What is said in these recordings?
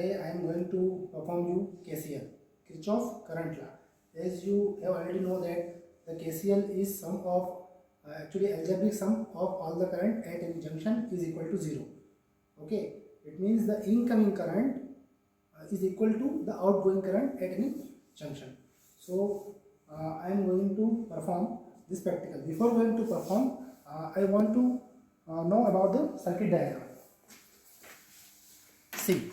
today I am going to perform you KCL, Kirchhoff current law. As you have already know that the KCL is sum of actually algebraic sum of all the current at any junction is equal to 0. Okay, it means the incoming current is equal to the outgoing current at any junction. So I am going to perform this practical. Before going to perform, I want to know about the circuit diagram. See,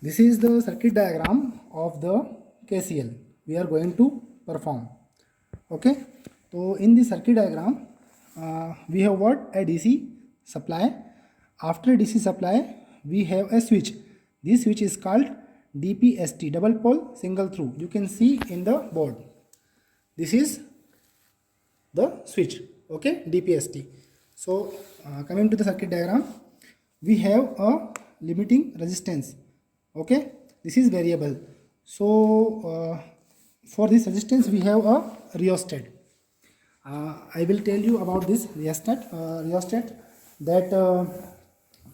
this is the circuit diagram of the KCL we are going to perform. Okay, so in the circuit diagram we have what? A DC supply. After DC supply we have a switch. This switch is called DPST, double pole single through. You can see in the board. This is the switch. Okay, DPST. So coming to the circuit diagram, we have a limiting resistance. Okay, this is variable. So for this resistance we have a rheostat. I will tell you about this rheostat that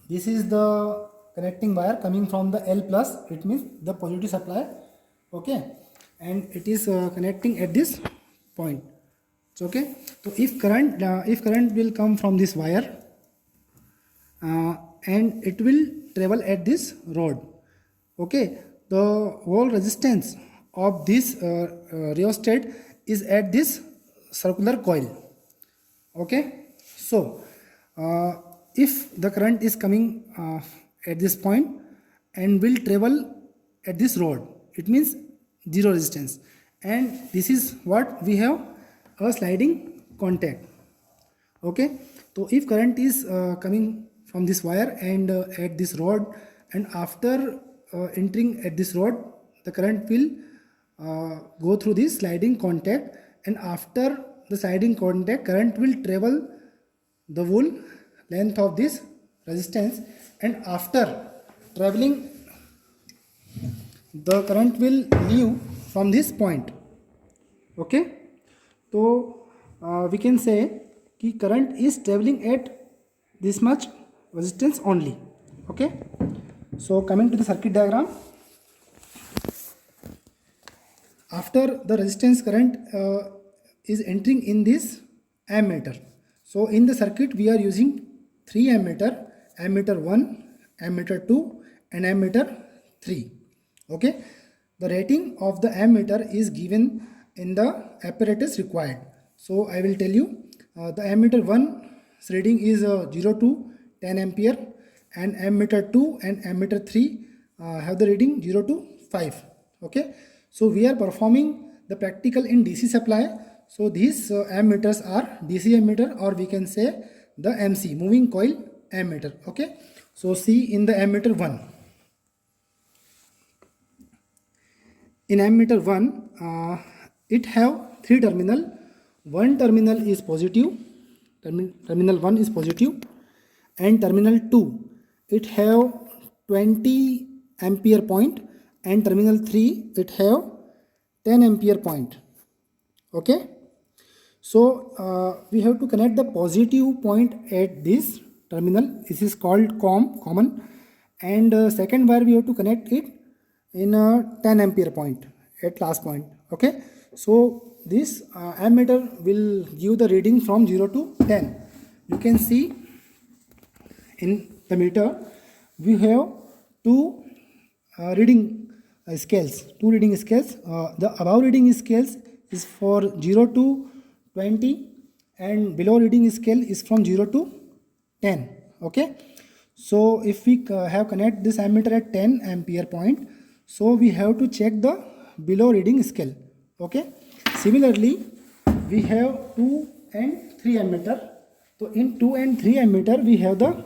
this is the connecting wire coming from the L plus, it means the positive supply. Okay, and it is connecting at this point. So, okay, so if current will come from this wire and it will travel at this rod. Okay, the whole resistance of this rheostat is at this circular coil. Okay, so if the current is coming at this point and will travel at this rod, it means zero resistance, and this is what we have, a sliding contact. Okay, so if current is coming from this wire and at this rod, and after entering at this rod, the current will go through this sliding contact, and after the sliding contact, current will travel the whole length of this resistance, and after traveling, the current will leave from this point. Okay, so we can say that current is traveling at this much resistance only. Okay, so coming to the circuit diagram, after the resistance current is entering in this ammeter. So in the circuit we are using 3 ammeter, ammeter 1, ammeter 2 and ammeter 3. Okay, the rating of the ammeter is given in the apparatus required. So I will tell you the ammeter 1 reading is 0 to 10 ampere, and ammeter 2 and ammeter 3 have the reading 0 to 5. Okay, so we are performing the practical in DC supply. So these ammeters are DC ammeter, or we can say the MC, moving coil ammeter. Okay, so see in the ammeter 1. In ammeter 1 it have 3 terminal. One terminal is positive, terminal 1 is positive, and terminal 2 it have 20 ampere point, and terminal 3 it have 10 ampere point. Okay, so we have to connect the positive point at this terminal. This is called common, and second wire we have to connect it in a 10 ampere point at last point. Okay, so this ammeter will give the reading from 0 to 10. You can see in the meter we have two reading scales. The above reading scales is for 0 to 20, and below reading scale is from 0 to 10. Okay, so if we have connect this ammeter at 10 ampere point, so we have to check the below reading scale. Okay, similarly we have 2 and 3 ammeter. So in 2 and 3 ammeter we have the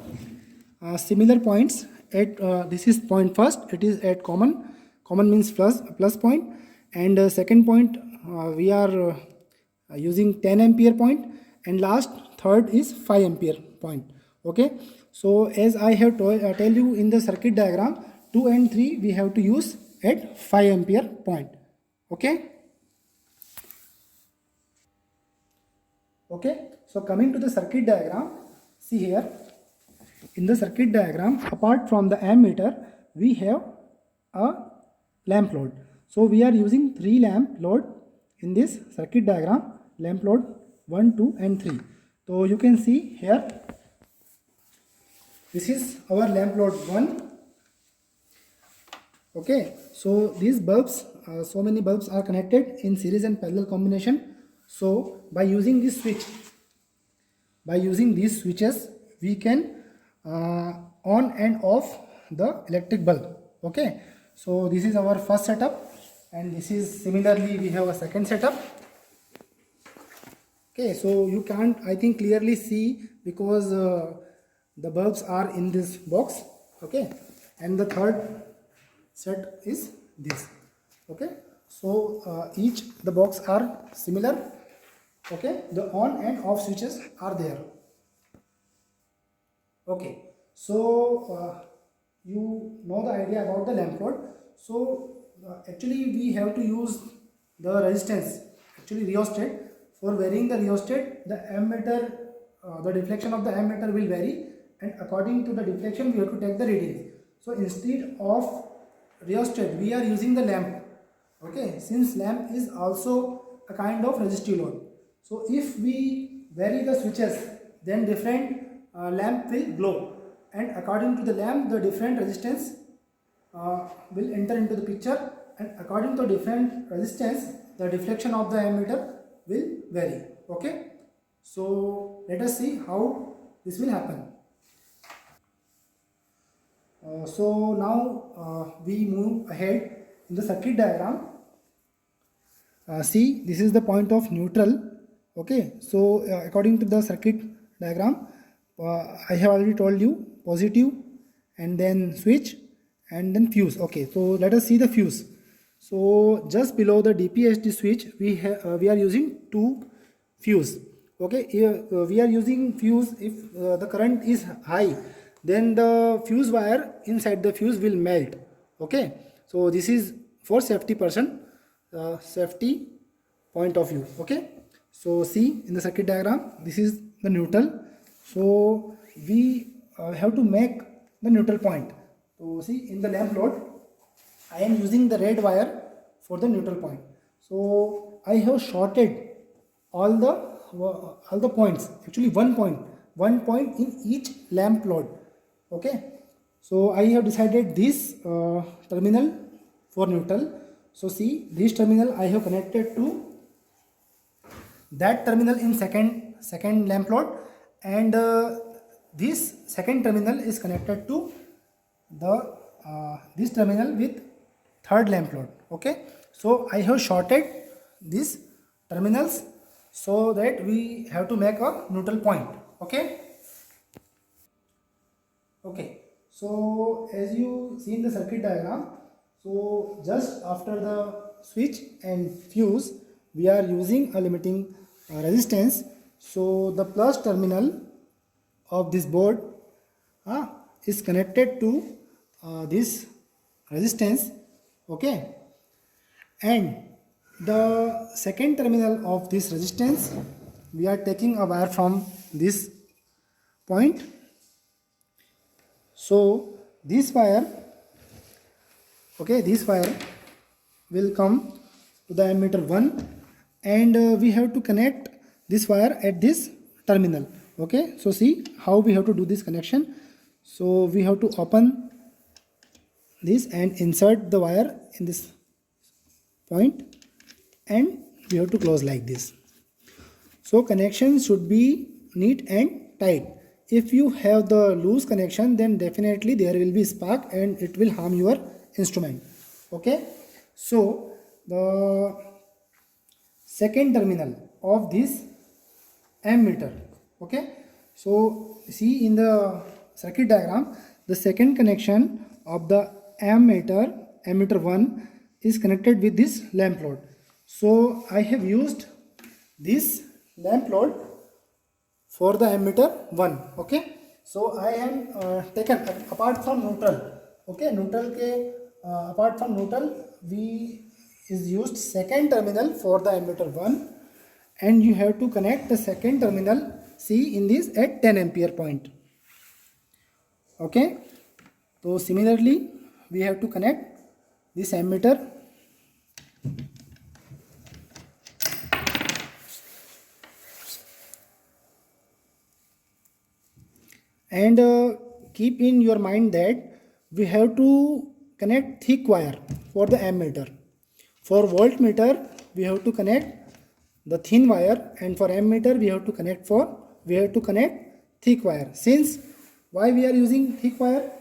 similar points at this is point first, it is at common means plus point, and second point we are using 10 ampere point, and last third is 5 ampere point. Okay, so as I have tell you in the circuit diagram, 2 and 3 we have to use at 5 ampere point. Okay, so coming to the circuit diagram, see here in the circuit diagram, apart from the ammeter we have a lamp load. So we are using 3 lamp load in this circuit diagram, lamp load 1, 2 and 3. So you can see here, this is our lamp load 1. Okay, so these bulbs, so many bulbs are connected in series and parallel combination. So by using this switch, by using these switches, we can on and off the electric bulb. Okay, so this is our first setup, and this is similarly we have a second setup. Okay, so you can't, I think, clearly see because the bulbs are in this box. Okay, and the third set is this. Okay, so each the box are similar. Okay, the on and off switches are there. Okay, so you know the idea about the lamp load. So actually we have to use the resistance, actually rheostat. For varying the rheostat, the ammeter, the deflection of the ammeter will vary, and according to the deflection we have to take the reading. So instead of rheostat we are using the lamp. Okay, since lamp is also a kind of resistive load. So if we vary the switches, then different lamp will glow, and according to the lamp the different resistance will enter into the picture, and according to different resistance the deflection of the ammeter will vary. Okay, so let us see how this will happen. So now we move ahead in the circuit diagram. See, this is the point of neutral. Okay, so according to the circuit diagram, I have already told you positive, and then switch, and then fuse. Okay, so let us see the fuse. So just below the DPSD switch we are using 2 fuse. Okay, here we are using fuse. If the current is high, then the fuse wire inside the fuse will melt. Okay, so this is for safety safety point of view. Okay, so see in the circuit diagram, this is the neutral. So we have to make the neutral point. So see in the lamp load, I am using the red wire for the neutral point. So I have shorted all the points, actually one point in each lamp load. Okay, so I have decided this terminal for neutral. So see, this terminal I have connected to that terminal in second lamp load, and this second terminal is connected to the this terminal with third lamp load. Okay, so I have shorted these terminals so that we have to make a neutral point. Okay. Okay, so as you see in the circuit diagram, so just after the switch and fuse we are using a limiting resistance. So the plus terminal of this board is connected to this resistance. Okay, and the second terminal of this resistance, we are taking a wire from this point. So this wire, okay, this wire will come to the ammeter 1, and we have to connect this wire at this terminal. Okay, so see how we have to do this connection. So we have to open this and insert the wire in this point, and we have to close like this. So connection should be neat and tight. If you have the loose connection, then definitely there will be spark and it will harm your instrument. Okay, so the second terminal of this ammeter. Okay, so see in the circuit diagram, the second connection of the ammeter 1 is connected with this lamp load. So I have used this lamp load for the ammeter 1. Okay, so I am taken apart from neutral. Okay, neutral ke apart from neutral we is used second terminal for the ammeter 1, and you have to connect the second terminal, see in this, at 10 ampere point. Okay, so similarly we have to connect this ammeter and keep in your mind that we have to connect thick wire for the ammeter. For voltmeter we have to connect the thin wire, and for ammeter we have to connect thick wire. Since why we are using thick wire?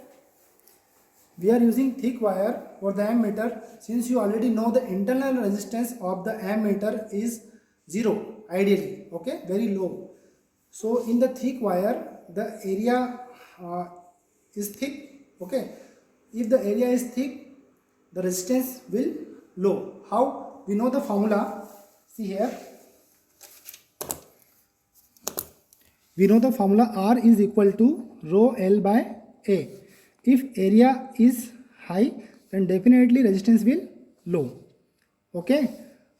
We are using thick wire for the ammeter since you already know the internal resistance of the ammeter is 0 ideally, okay, very low. So in the thick wire the area is thick, okay. If the area is thick, the resistance will low. How? We know the formula. See here, we know the formula R is equal to rho L by A. If area is high, then definitely resistance will low, okay.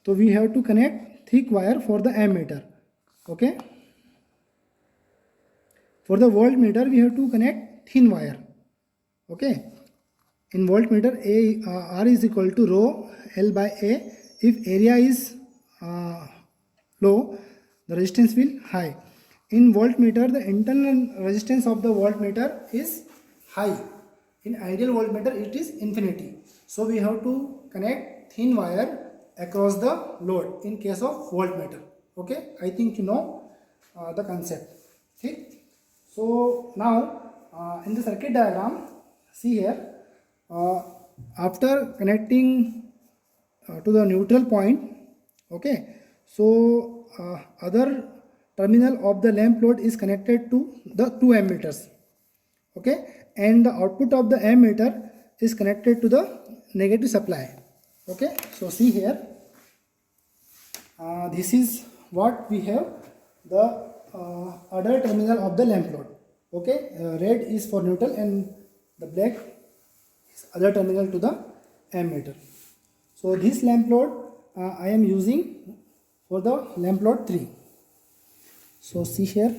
So we have to connect thick wire for the ammeter, okay. For the voltmeter we have to connect thin wire, okay. In voltmeter R is equal to rho L by A. If area is low, the resistance will high. In voltmeter the internal resistance of the voltmeter is high. In ideal voltmeter it is infinity. So we have to connect thin wire across the load in case of voltmeter, okay. I think you know the concept. See? So now in the circuit diagram, see here, after connecting to the neutral point, okay, so other terminal of the lamp load is connected to the two ammeters, okay, and the output of the ammeter is connected to the negative supply, okay. So see here, this is what we have, the other terminal of the lamp load, okay. Red is for neutral and the black is other terminal to the ammeter. So this lamp load I am using for the lamp load 3. So see here,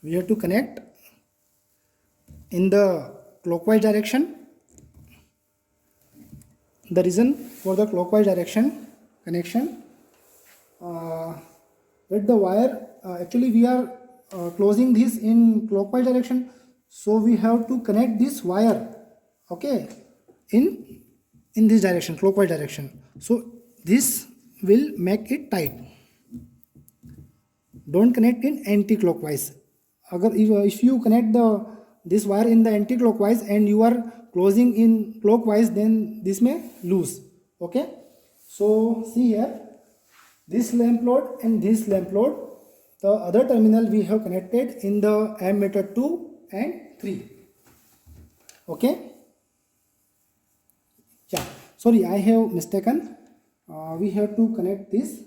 we have to connect in the clockwise direction. The reason for the clockwise direction connection, with the wire, actually we are closing this in clockwise direction, so we have to connect this wire, okay, in this direction, clockwise direction. So this will make it tight. Don't connect in anti-clockwise. If you connect this wire in the anti-clockwise and you are closing in clockwise, then this may lose, okay. So see here, this lamp load and this lamp load, the other terminal we have connected in the ammeter 2 and 3, okay. Yeah, sorry, I have mistaken. We have to connect this.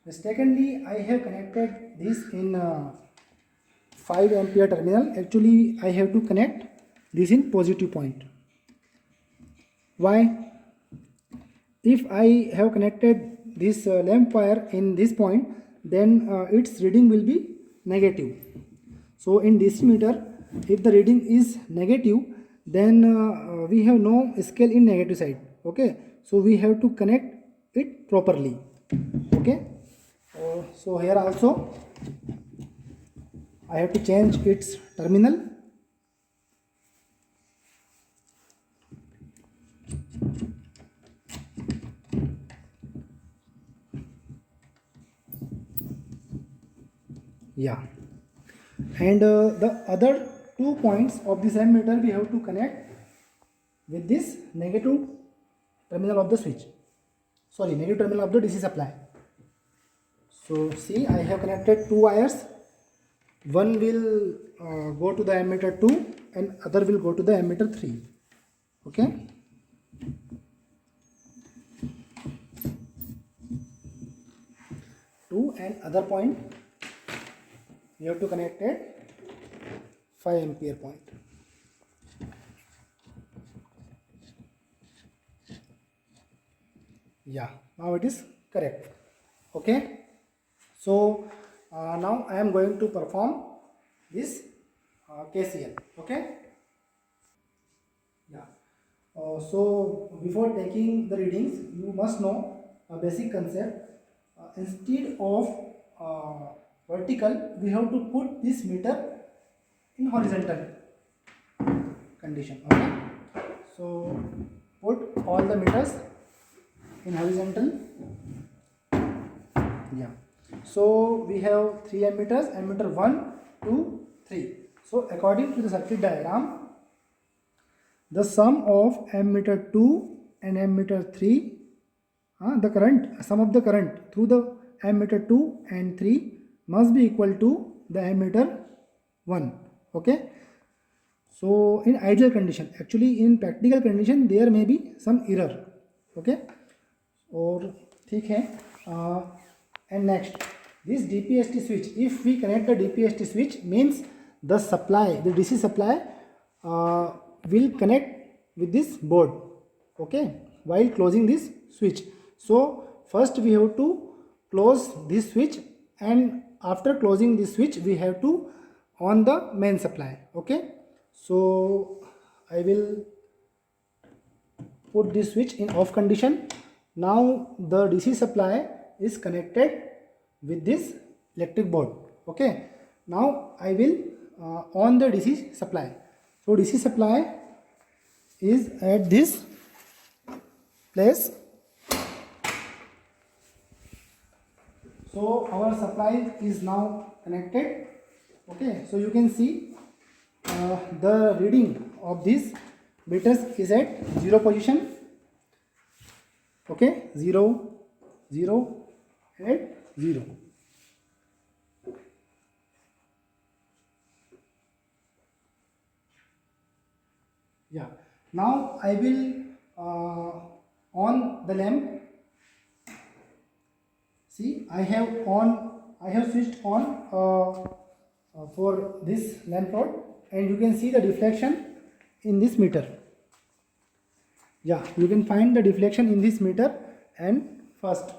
Mistakenly, I have connected this in 5 ampere terminal. Actually, I have to connect this in positive point. Why? If I have connected this lamp wire in this point, then its reading will be negative. So in DC meter, if the reading is negative, then we have no scale in negative side, okay. So we have to connect it properly, okay. So here also I have to change its terminal. Yeah, and the other 2 points of this ammeter we have to connect with this negative terminal of the switch, sorry, negative terminal of the DC supply. So see, I have connected 2 wires. One will go to the ammeter 2 and other will go to the ammeter 3, okay. To and other point you have to connect at 5 ampere point. Yeah, now it is correct, okay. So now I am going to perform this KCL. Okay. Yeah. So before taking the readings, you must know a basic concept. Instead of vertical, we have to put this meter in horizontal condition. Okay. So put all the meters in horizontal. Yeah. So we have 3 ammeters, ammeter 1, 2, 3. So according to the circuit diagram, the sum of ammeter 2 and ammeter 3, the current, sum of the current through the ammeter 2 and 3 must be equal to the ammeter 1. Okay. So in ideal condition, actually in practical condition there may be some error. Okay. और ठीक है. And next, this DPST switch, if we connect the DPST switch, means the supply, the DC supply will connect with this board, okay, while closing this switch. So first we have to close this switch, and after closing this switch we have to on the main supply. Okay. So I will put this switch in off condition. Now the DC supply is connected with this electric board. Okay. Now I will on the DC supply. So DC supply is at this place. So our supply is now connected. Okay. So you can see the reading of this meters is at 0 position. Okay, 0, 0, and 0. Yeah. Now I will on the lamp. See, I have switched on for this lamp rod, and you can see the deflection in this meter. Yeah, you can find the deflection in this meter. And first,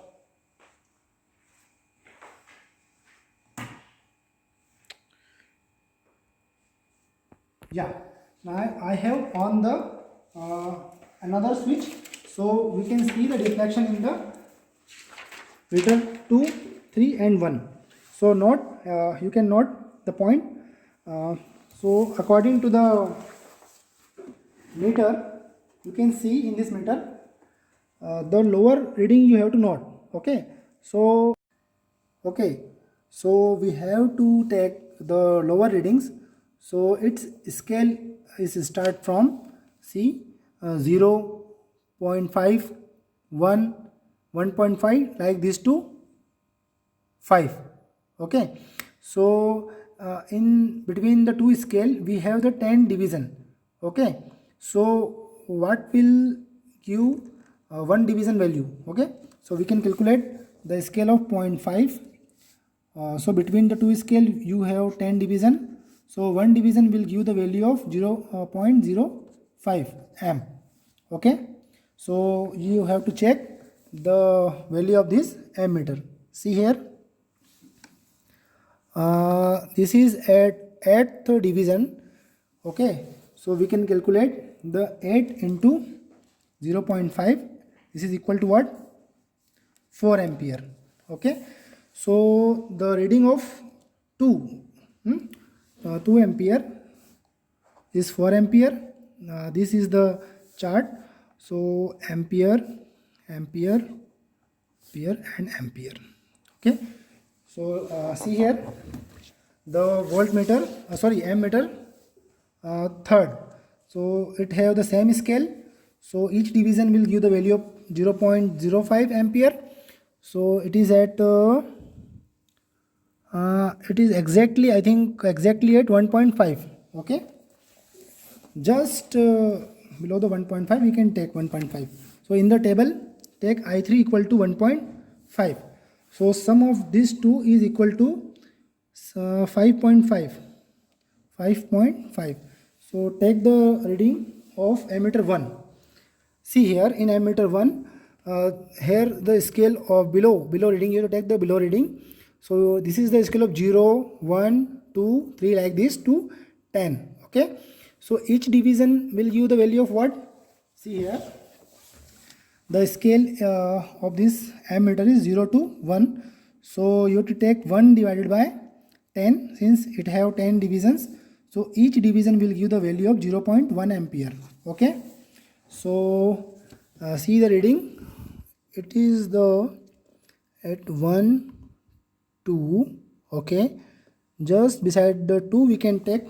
yeah, now I have on the another switch, so we can see the deflection in the meter 2, 3 and 1. So note, you can note the point. So according to the meter, you can see in this meter the lower reading you have to note. Okay. So we have to take the lower readings. So its scale is start from 0, 0.5, 1, 1.5 like this to 5. Okay. So in between the two scale we have the 10 division. Okay. So what will give one division value? Okay. So we can calculate the scale of 0.5. So between the two scale you have 10 division. So one division will give the value of 0.05 m. Okay. So you have to check the value of this ammeter. See here. This is at 8th division. Okay. So we can calculate the 8 into 0.5. This is equal to what? 4 ampere. Okay. So the reading of 2 ampere is 4 ampere. This is the chart. So ampere, ampere, ampere and ampere. Okay. So see here the voltmeter, ammeter third. So it have the same scale. So each division will give the value of 0.05 ampere. So it is at it is exactly, I think exactly at 1.5. Okay. Just below the 1.5 we can take 1.5. So in the table take I3 equal to 1.5. So sum of these two is equal to 5.5. 5.5. So take the reading of ammeter 1. See here in ammeter 1, here the scale of below reading, you have to take the below reading. So this is the scale of 0, 1, 2, 3 like this to 10. Okay. So each division will give the value of what? See here. The scale of this ammeter is 0 to 1. So you have to take 1 divided by 10 since it have 10 divisions. So each division will give the value of 0.1 ampere. Okay. So see the reading. It is the at 1, 2. Okay. Just beside the 2 we can take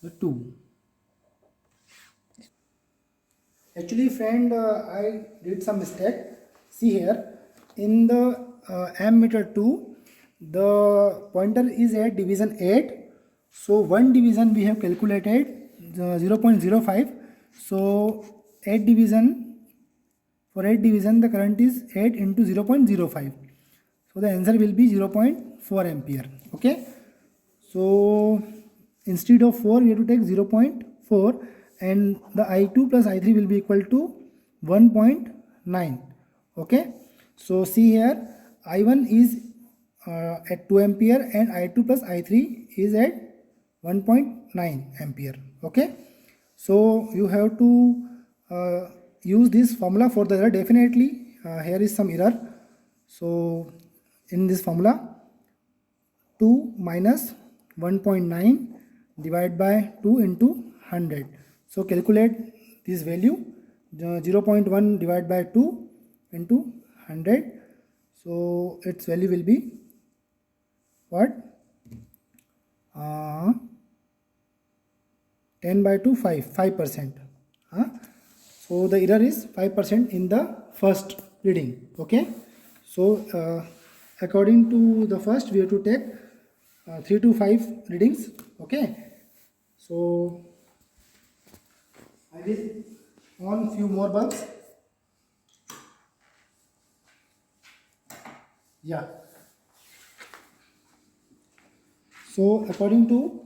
the 2. Actually friend, I did some mistake. See here, in the ammeter 2, the pointer is at division 8. So one division we have calculated 0.05. So 8 division, for 8 division the current is 8 into 0.05. So the answer will be 0.4 ampere. Okay. So instead of 4 we have to take 0.4, and the I2 plus I3 will be equal to 1.9. Okay. So see here, I1 is at 2 ampere and I2 plus I3 is at 1.9 ampere. Okay. So you have to use this formula for the error. Definitely here is some error. So in this formula, 2 minus 1.9 divided by 2 into 100. So calculate this value, 0.1 divided by 2 into 100. So its value will be what? 10 by 2, 5%. So the error is 5% in the first reading. Okay. So according to the first, we have to take 3 to 5 readings. Okay. So I will on few more bulbs. Yeah. So according to,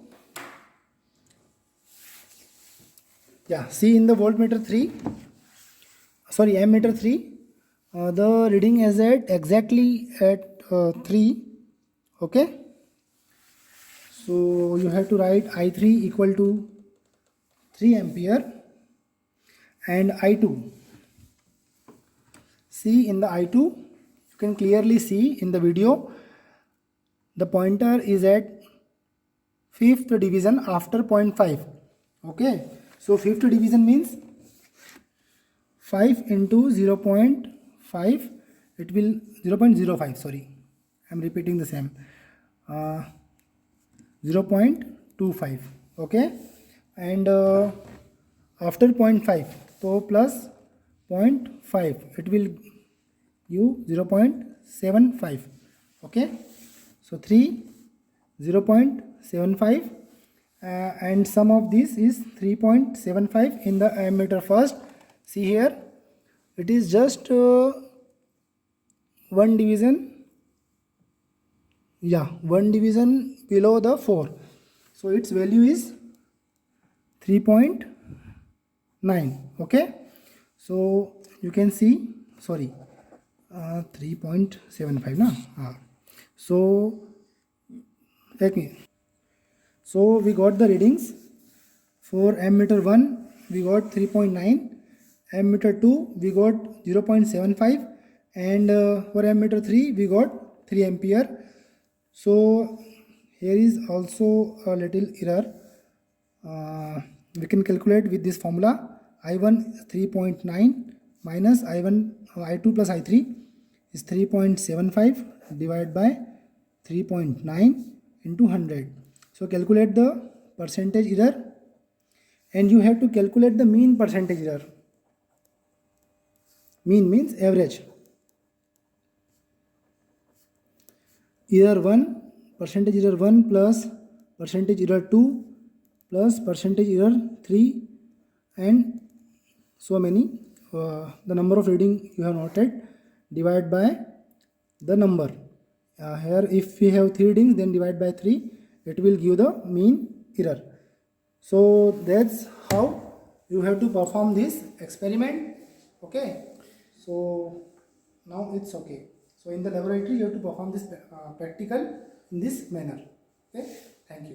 see in the voltmeter 3, sorry, ammeter 3, the reading is at exactly at 3. Okay. So you have to write I3 equal to 3 ampere and I2. See in the I2, you can clearly see in the video, the pointer is at 5th division after 0.5. Okay. So 5th division means 5 into 0.5, it will 0.05, sorry, I am repeating the same, 0.25. Okay. And after 0.5, so plus 0.5, it will give 0.75. Okay. So 3, 0.75, and sum of this is 3.75 in the ammeter first. See here, it is just one division, one division below the 4. So its value is 3.9. Okay. So you can see, sorry, 3.75 na. So let me. So we got the readings. For ammeter 1 we got 3.9, ammeter 2 we got 0.75, and for ammeter 3 we got 3 ampere. So here is also a little error. We can calculate with this formula. I1 3.9 minus I2 plus I3 is 3.75 divided by 3.9 into 100. So calculate the percentage error, and you have to calculate the mean percentage error. Mean means average. Error 1, percentage error 1 plus percentage error 2 plus percentage error 3, and so many. The number of reading you have noted, divide by the number. Here if we have 3 readings, then divide by 3, it will give the mean error. So that's how you have to perform this experiment. Okay. So now it's okay. So in the laboratory you have to perform this practical in this manner. Okay, thank you.